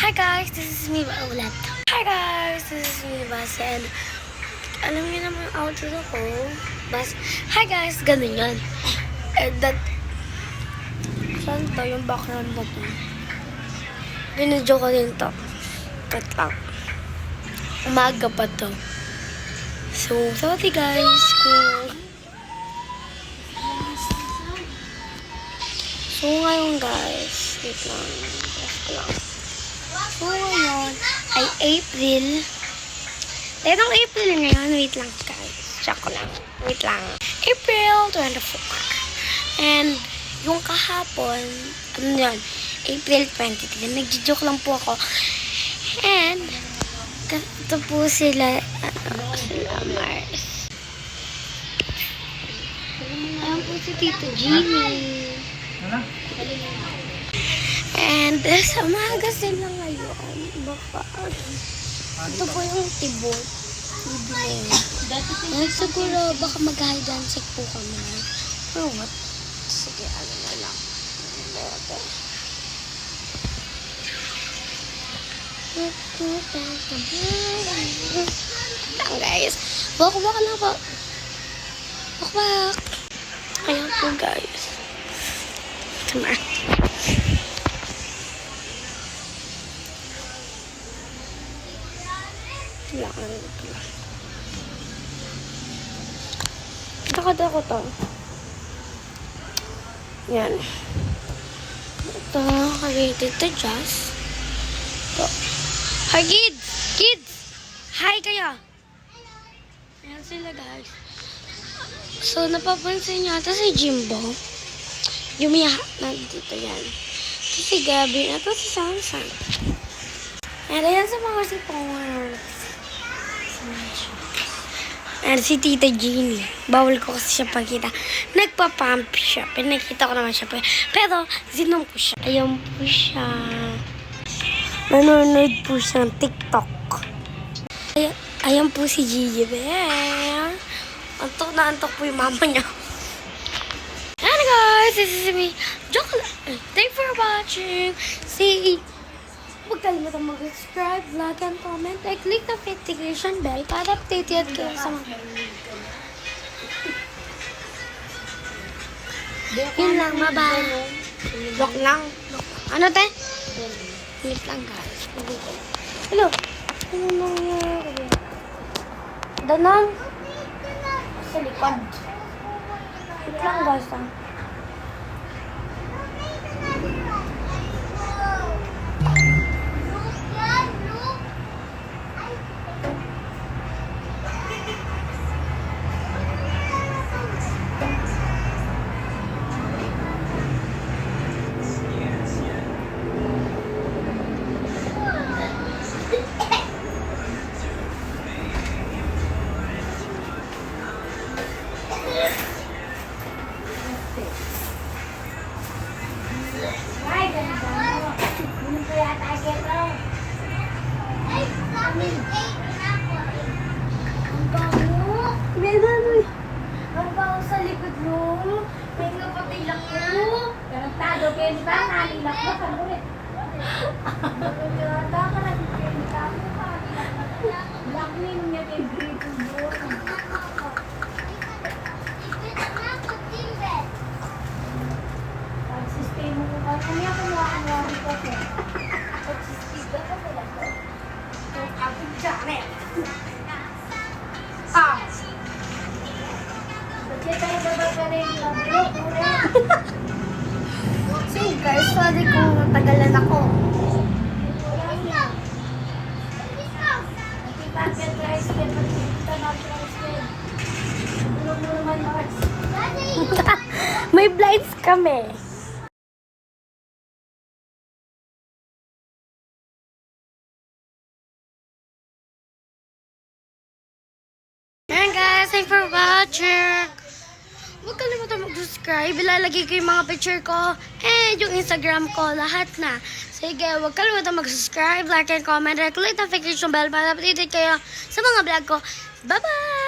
Hi guys, this is me ulit. Hi guys, this is me Bas and alam niyo naman yung outro ko. Bas, hi guys, ganun yan. And that, saan to? Yung background na to. Binidyo ko din to. Cut lang. Umaga pa to. So, sorry guys. So, ngayon guys, wait lang. So, ngayon ay April. Itong April ngayon, wait lang guys. Check ko lang. Wait lang. April 24. And, yung kahapon, ano yun? April 23. Nagjo-joke lang po ako. And, ito po sila, sila Mars. Ayan po si Tito Jimmy. And, sa umaga sila ngayon. Baka, ito po yung tibot. And siguro, baka mag-hide and seek po kami. Or what? Sige, ano na lang. Lang guys. Baka lang po. Bak. Ayan po guys. Tama. Takot ako to. Yan. Ito, kay Tito Jazz. Ito. Hi, kids! Kids! Hi kayo! Ayan sila, guys. So, napapansin niyo ito si Jimbo. Yumiyaha na dito yan. Ito si Gabi. Ito si Samsung. Ayan sa mga si Pongers. Ayan si Tita Jeannie. Bawal ko kasi siya pagkita. Nagpa-pump siya. Pinakita ko naman siya. Pero, zinom ko siya. Ayan po siya. Nanonood po siya ng TikTok. Ayan po si Gigi Bear. Antok na antok po yung mama niya. Ayan guys, this is me. Joke lang. Thanks for watching. See, huwag kalimutan mag-subscribe, like, and comment. And click the notification bell para updated kayo sa mga. Yun lang, bye-bye. Lock lang. Ano te? Click lang guys. Hello. Ano nangyari? Danang. Sa likod. Click lang guys. Ang bago sa likod mo. May napatilak ko. Tarantado kayo, di ba? Nalilak ko. Kamulit. Nagkakata ka na dito. Black name niya kay Brito bro. Pag-sistema mo ka. Kami ako mga ko ko. Pag-sistema ka pala ko. Ako dyan Kasi tayo dapat ka rin mag-block mo rin. So guys, sorry kung natagalan ako. Nakipagkat guys, kaya pag-kita na guys. Tulog mo naman Mars. May blinds kami. Ayan guys, thanks for watching. Huwag kalimutan mag-subscribe. Ilalagay ko yung mga picture ko and yung Instagram ko. Lahat na. Sige, huwag kalimutan mag-subscribe, like, and comment. And click the notification bell para updated kayo sa mga vlog ko. Bye-bye!